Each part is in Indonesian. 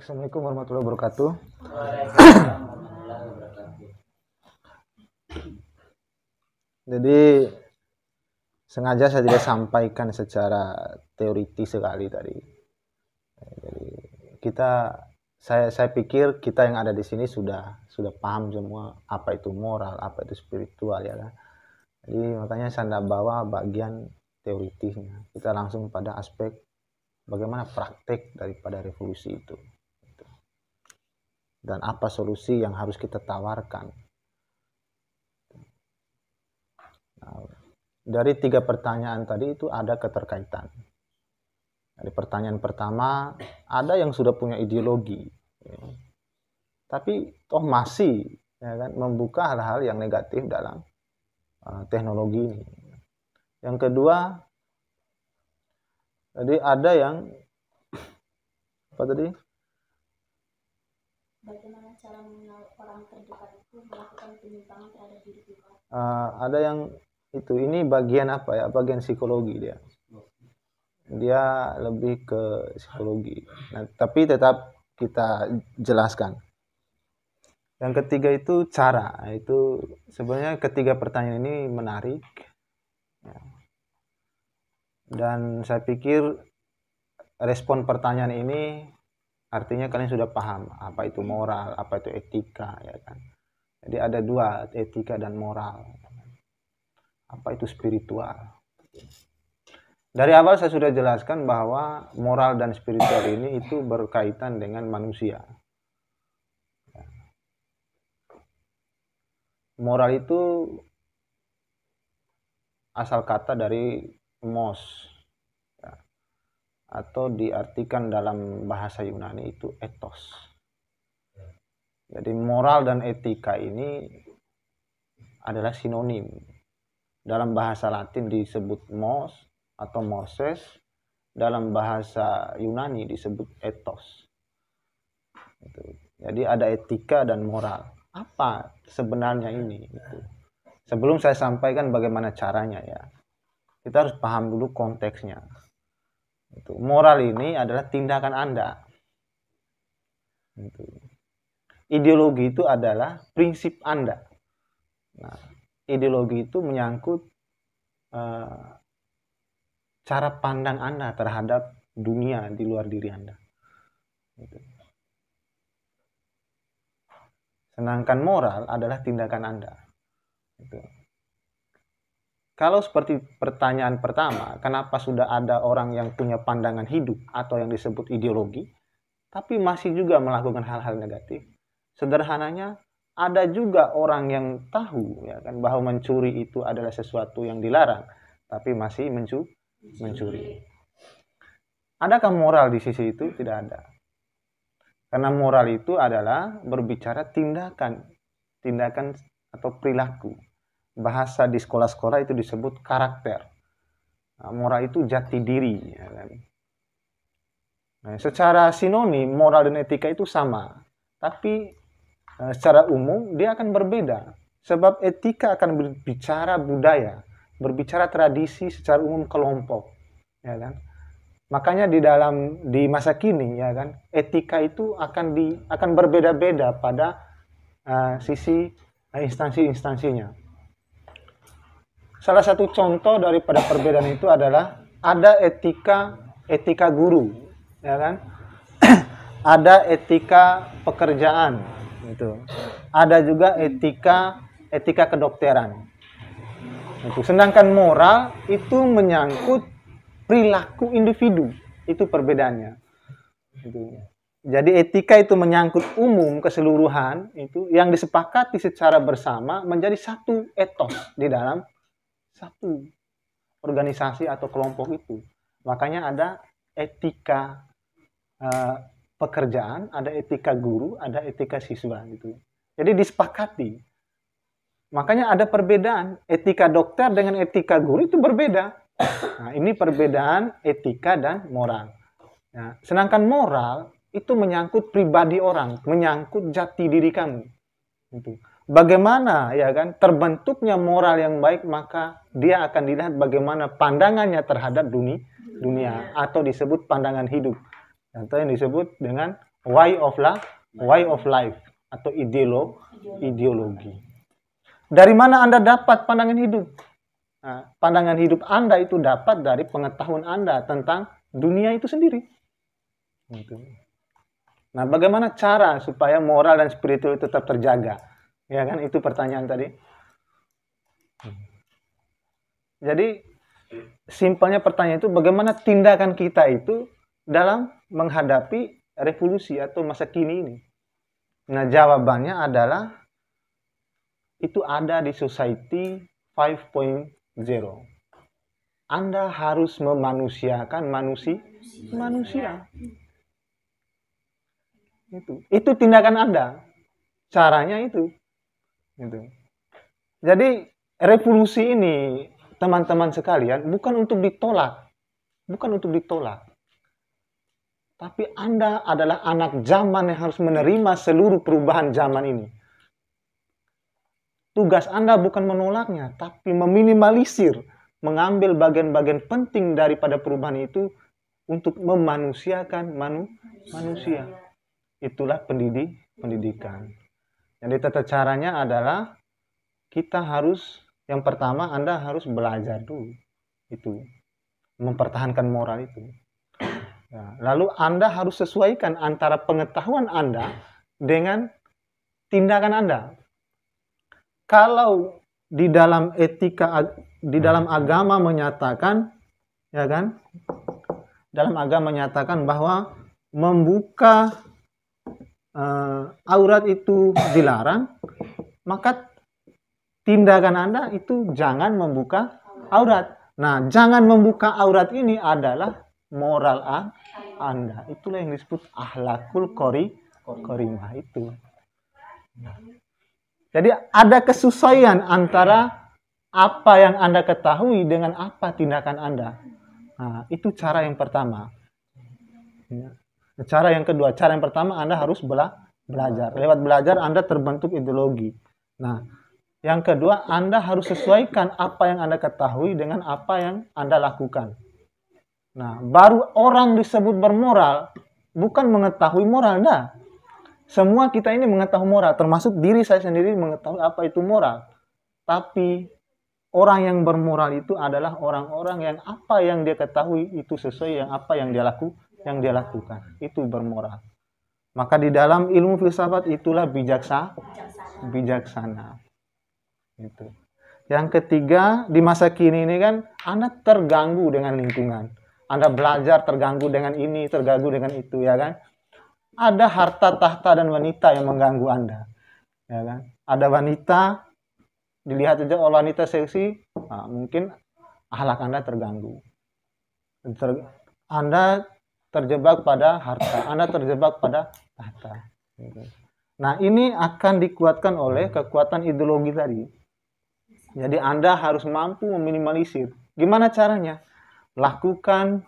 Assalamualaikum warahmatullahi wabarakatuh. Jadi sengaja saya tidak sampaikan secara teoritis sekali tadi. Jadi saya pikir kita yang ada di sini sudah paham semua apa itu moral, apa itu spiritual, ya kan. Jadi makanya saya tidak bawa bagian teoritisnya. Kita langsung pada aspek bagaimana praktek daripada revolusi itu. Dan apa solusi yang harus kita tawarkan. Nah, dari 3 pertanyaan tadi itu ada keterkaitan. Dari pertanyaan pertama, ada yang sudah punya ideologi, ya, tapi toh masih, ya kan, membuka hal-hal yang negatif dalam teknologi ini. Yang kedua, jadi ada yang apa tadi? Bagaimana cara mengenal orang terdekat itu melakukan penyimpangan terhadap diri kita? Ada yang ini bagian apa ya? Bagian psikologi dia. Dia lebih ke psikologi. Nah, tapi tetap kita jelaskan. Yang ketiga itu cara. Itu sebenarnya ketiga pertanyaan ini menarik. Dan saya pikir respon pertanyaan ini artinya kalian sudah paham apa itu moral, apa itu etika, ya kan. Jadi ada 2, etika dan moral. Apa itu spiritual. Dari awal saya sudah jelaskan bahwa moral dan spiritual ini itu berkaitan dengan manusia. Moral itu asal kata dari mos, ya, atau diartikan dalam bahasa Yunani itu ethos. Jadi moral dan etika ini adalah sinonim. Dalam bahasa Latin disebut mos atau moses, dalam bahasa Yunani disebut ethos. Jadi ada etika dan moral. Apa sebenarnya ini? Sebelum saya sampaikan bagaimana caranya, ya, kita harus paham dulu konteksnya. Moral ini adalah tindakan Anda. Ideologi itu adalah prinsip Anda. Nah, ideologi itu menyangkut cara pandang Anda terhadap dunia di luar diri Anda. Sedangkan moral adalah tindakan Anda. Kalau seperti pertanyaan pertama, kenapa sudah ada orang yang punya pandangan hidup atau yang disebut ideologi, tapi masih juga melakukan hal-hal negatif? Sederhananya, ada juga orang yang tahu, ya kan, bahwa mencuri itu adalah sesuatu yang dilarang, tapi masih mencuri. Adakah moral di sisi itu? Tidak ada. Karena moral itu adalah berbicara tindakan atau perilaku. Bahasa di sekolah-sekolah itu disebut karakter. Nah, moral itu jati diri, ya kan? Nah, secara sinonim moral dan etika itu sama, tapi secara umum dia akan berbeda. Sebab etika akan berbicara budaya, berbicara tradisi secara umum kelompok, ya kan? Makanya di masa kini, ya kan, etika itu akan berbeda-beda pada sisi instansi-instansinya. Salah satu contoh daripada perbedaan itu adalah ada etika guru, ya kan? Ada etika pekerjaan, gitu. Ada juga etika kedokteran. Itu. Sedangkan moral itu menyangkut perilaku individu, itu perbedaannya. Itu. Jadi etika itu menyangkut umum keseluruhan, itu yang disepakati secara bersama menjadi satu etos di dalam satu organisasi atau kelompok itu. Makanya ada etika pekerjaan, ada etika guru, ada etika siswa, gitu. Jadi disepakati. Makanya ada perbedaan. Etika dokter dengan etika guru itu berbeda. Nah, ini perbedaan etika dan moral. Nah, sedangkan moral itu menyangkut pribadi orang, menyangkut jati diri kamu. Gitu. Bagaimana, ya kan, terbentuknya moral yang baik, maka dia akan dilihat bagaimana pandangannya terhadap dunia atau disebut pandangan hidup. Atau yang disebut dengan way of life atau ideologi. Dari mana Anda dapat pandangan hidup? Nah, pandangan hidup Anda itu dapat dari pengetahuan Anda tentang dunia itu sendiri. Nah, bagaimana cara supaya moral dan spiritual tetap terjaga? Ya kan, itu pertanyaan tadi. Jadi, simpelnya pertanyaan itu bagaimana tindakan kita itu dalam menghadapi revolusi atau masa kini ini. Nah, jawabannya adalah itu ada di Society 5.0. Anda harus memanusiakan manusia. Itu tindakan Anda. Caranya itu. Jadi revolusi ini, teman-teman sekalian, bukan untuk ditolak. Tapi Anda adalah anak zaman yang harus menerima seluruh perubahan zaman ini. Tugas Anda bukan menolaknya, tapi meminimalisir, mengambil bagian-bagian penting daripada perubahan itu untuk memanusiakan manusia. Itulah pendidikan. Jadi tata caranya adalah kita harus, yang pertama Anda harus belajar dulu. Itu mempertahankan moral itu. Ya, lalu Anda harus sesuaikan antara pengetahuan Anda dengan tindakan Anda. Kalau di dalam etika, di dalam agama menyatakan, ya kan? Dalam agama menyatakan bahwa membuka aurat itu dilarang, maka tindakan Anda itu jangan membuka aurat. Nah, jangan membuka aurat ini adalah moral Anda. Itulah yang disebut akhlakul karimah itu. Jadi ada kesesuaian antara apa yang Anda ketahui dengan apa tindakan Anda. Nah, itu cara yang pertama. Cara yang kedua, cara yang pertama Anda harus belajar. Lewat belajar Anda terbentuk ideologi. Nah, yang kedua Anda harus sesuaikan apa yang Anda ketahui dengan apa yang Anda lakukan. Nah, baru orang disebut bermoral, bukan mengetahui moral. Nah, semua kita ini mengetahui moral, termasuk diri saya sendiri mengetahui apa itu moral. Tapi orang yang bermoral itu adalah orang-orang yang apa yang dia ketahui itu sesuai yang apa yang dia lakukan. Itu bermoral. Maka di dalam ilmu filsafat itulah bijaksana. Itu. Yang ketiga, di masa kini ini kan Anda terganggu dengan lingkungan. Anda belajar terganggu dengan ini, terganggu dengan itu, ya kan? Ada harta, tahta, dan wanita yang mengganggu Anda. Ya kan? Ada wanita, dilihat saja oleh wanita seksi, nah, mungkin akhlak Anda terganggu. Anda terjebak pada harta, Anda terjebak pada tahta. Nah, ini akan dikuatkan oleh kekuatan ideologi tadi. Jadi Anda harus mampu meminimalisir. Gimana caranya? Lakukan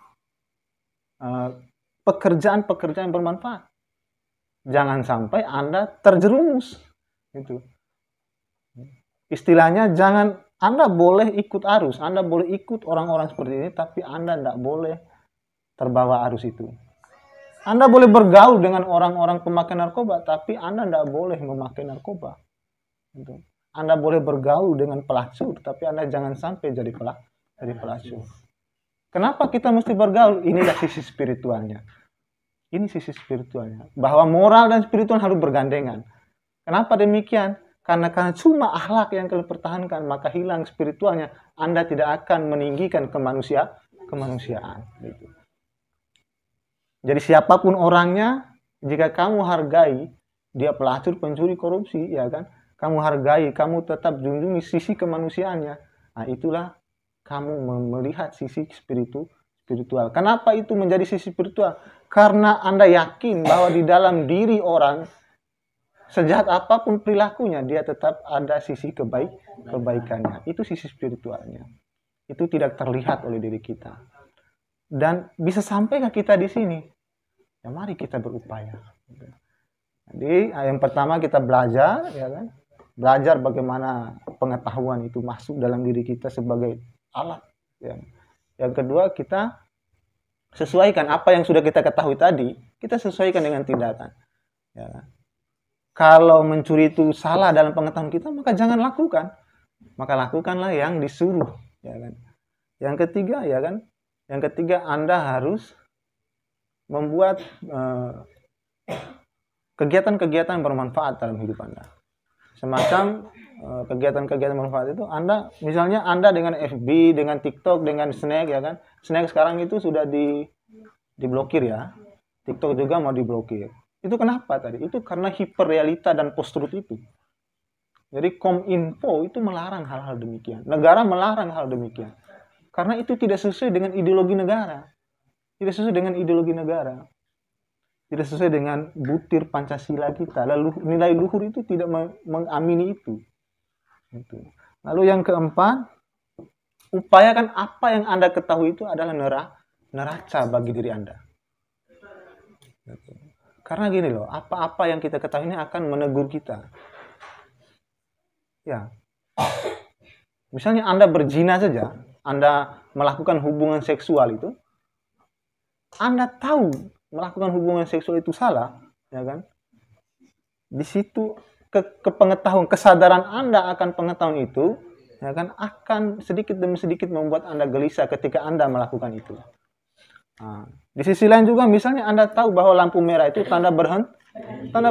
pekerjaan-pekerjaan yang bermanfaat. Jangan sampai Anda terjerumus. Itu. Istilahnya Anda boleh ikut arus, Anda boleh ikut orang-orang seperti ini, tapi Anda tidak boleh terbawa arus itu. Anda boleh bergaul dengan orang-orang pemakai narkoba, tapi Anda tidak boleh memakai narkoba. Itu. Anda boleh bergaul dengan pelacur, tapi Anda jangan sampai jadi pelacur. Kenapa kita mesti bergaul? Inilah sisi spiritualnya. Ini sisi spiritualnya. Bahwa moral dan spiritual harus bergandengan. Kenapa demikian? Karena cuma akhlak yang kalian pertahankan, maka hilang spiritualnya. Anda tidak akan meninggikan kemanusiaan. Gitu. Jadi siapapun orangnya, jika kamu hargai, dia pelacur, pencuri, korupsi, ya kan? Kamu hargai, kamu tetap junjungi sisi kemanusiaannya. Nah, itulah kamu melihat sisi spiritual. Kenapa itu menjadi sisi spiritual? Karena Anda yakin bahwa di dalam diri orang, sejahat apapun perilakunya, dia tetap ada sisi kebaikannya. Itu sisi spiritualnya. Itu tidak terlihat oleh diri kita. Dan bisa sampaikah kita di sini? Ya, mari kita berupaya. Jadi yang pertama kita belajar, ya kan? Belajar bagaimana pengetahuan itu masuk dalam diri kita sebagai alat. Ya. Yang kedua kita Sesuaikan apa yang sudah kita ketahui tadi, kita sesuaikan dengan tindakan. Ya kan? Kalau mencuri itu salah dalam pengetahuan kita, maka jangan lakukan. Maka lakukanlah yang disuruh. Ya kan? Yang ketiga, ya kan? Yang ketiga, Anda harus membuat kegiatan-kegiatan bermanfaat dalam hidup Anda. Semacam kegiatan-kegiatan bermanfaat itu, Anda, misalnya Anda dengan FB, dengan TikTok, dengan Snack, ya kan? Snack sekarang itu sudah diblokir ya. TikTok juga mau diblokir. Itu kenapa tadi? Itu karena hiperrealita dan post-truth itu. Jadi Kominfo itu melarang hal-hal demikian. Negara melarang hal demikian. Karena itu tidak sesuai dengan ideologi negara. Tidak sesuai dengan ideologi negara. Tidak sesuai dengan butir Pancasila kita. Lalu nilai luhur itu tidak mengamini itu. Lalu yang keempat, upayakan apa yang Anda ketahui itu adalah neraca bagi diri Anda. Karena gini loh, apa-apa yang kita ketahui ini akan menegur kita. Ya. Misalnya Anda berzina saja, Anda melakukan hubungan seksual itu, Anda tahu melakukan hubungan seksual itu salah, ya kan? Di situ kepengetahuan, kesadaran Anda akan pengetahuan itu, ya kan, akan sedikit demi sedikit membuat Anda gelisah ketika Anda melakukan itu. Nah, di sisi lain juga, misalnya Anda tahu bahwa lampu merah itu tanda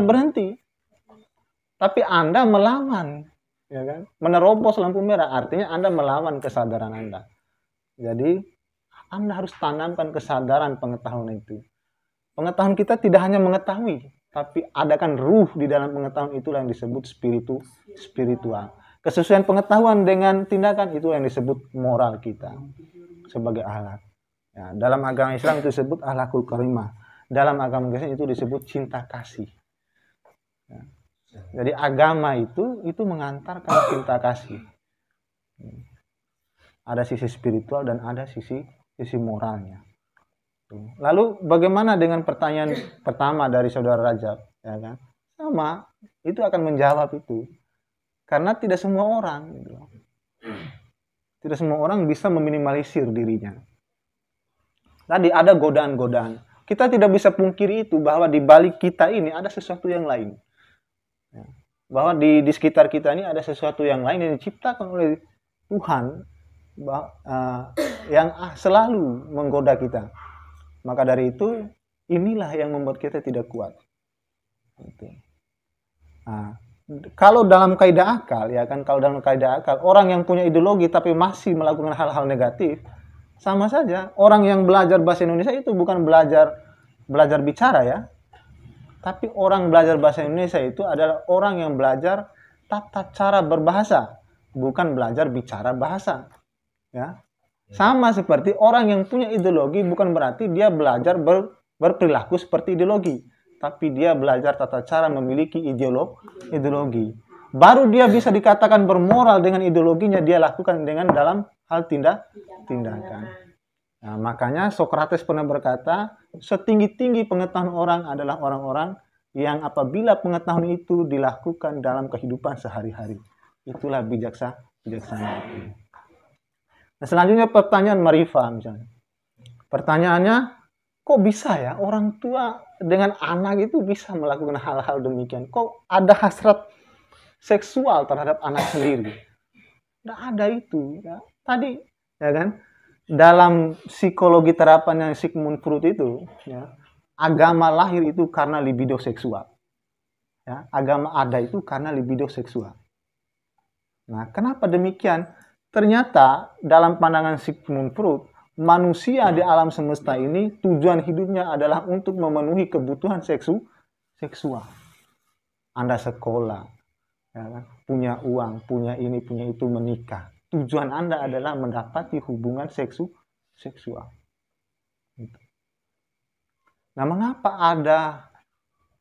berhenti, tapi Anda melawan, ya kan, menerobos lampu merah, artinya Anda melawan kesadaran Anda. Jadi Anda harus tanamkan kesadaran pengetahuan itu. Pengetahuan kita tidak hanya mengetahui, tapi adakan ruh di dalam pengetahuan, itulah yang disebut spiritual. Kesesuaian pengetahuan dengan tindakan, itu yang disebut moral kita sebagai akhlak. Ya, dalam agama Islam itu disebut akhlakul karimah. Dalam agama Kristen itu disebut cinta kasih. Ya. Jadi agama itu mengantarkan cinta kasih. Ada sisi spiritual dan ada sisi moralnya. Lalu bagaimana dengan pertanyaan pertama dari saudara Rajab? Ya kan? Sama, itu akan menjawab itu. Karena tidak semua orang, tidak semua orang bisa meminimalisir dirinya. Tadi ada godaan-godaan. Kita tidak bisa pungkiri itu, bahwa di balik kita ini ada sesuatu yang lain. Bahwa di sekitar kita ini ada sesuatu yang lain yang diciptakan oleh Tuhan, yang selalu menggoda kita. Maka dari itu, inilah yang membuat kita tidak kuat. Nah, kalau dalam kaidah akal, ya kan, kalau dalam kaidah akal, orang yang punya ideologi tapi masih melakukan hal-hal negatif, sama saja. Orang yang belajar bahasa Indonesia itu bukan belajar bicara ya. Tapi orang belajar bahasa Indonesia itu adalah orang yang belajar tata cara berbahasa, bukan belajar bicara bahasa. Ya. Sama seperti orang yang punya ideologi bukan berarti dia belajar berperilaku seperti ideologi, tapi dia belajar tata cara memiliki ideologi. Baru dia bisa dikatakan bermoral dengan ideologinya dia lakukan dengan dalam hal tindakan. Nah, makanya Socrates pernah berkata, setinggi-tinggi pengetahuan orang adalah orang-orang yang apabila pengetahuan itu dilakukan dalam kehidupan sehari-hari. Itulah bijaksana. Nah, selanjutnya pertanyaan Marifa misalnya. Pertanyaannya, kok bisa ya orang tua dengan anak itu bisa melakukan hal-hal demikian? Kok ada hasrat seksual terhadap anak sendiri? Nggak ada itu. Ya. Tadi, ya kan, dalam psikologi terapan yang Sigmund Freud itu, ya, agama lahir itu karena libido seksual. Ya, agama ada itu karena libido seksual. Nah, kenapa demikian? Ternyata dalam pandangan Sigmund Freud, manusia di alam semesta ini tujuan hidupnya adalah untuk memenuhi kebutuhan seksual. Anda sekolah, ya kan? Punya uang, punya ini, punya itu, menikah. Tujuan Anda adalah mendapati hubungan seksual. Nah,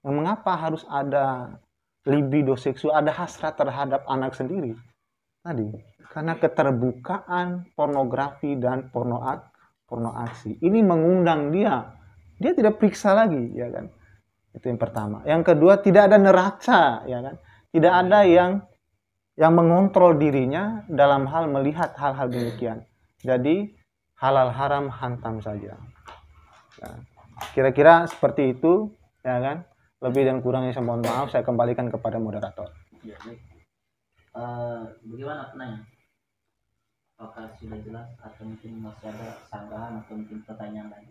mengapa harus ada libido seksual, ada hasrat terhadap anak sendiri? Tadi, karena keterbukaan pornografi dan porno aksi. Ini mengundang dia tidak periksa lagi, ya kan? Itu yang pertama. Yang kedua, tidak ada neraca, ya kan? Tidak ada yang mengontrol dirinya dalam hal melihat hal-hal demikian. Jadi halal haram hantam saja. Kira-kira seperti itu, ya kan? Lebih dan kurangnya saya mohon maaf, saya kembalikan kepada moderator. Ya, baik. Bagaimana penanya? Apakah sudah jelas atau mungkin masih ada sanggahan atau mungkin pertanyaan lain?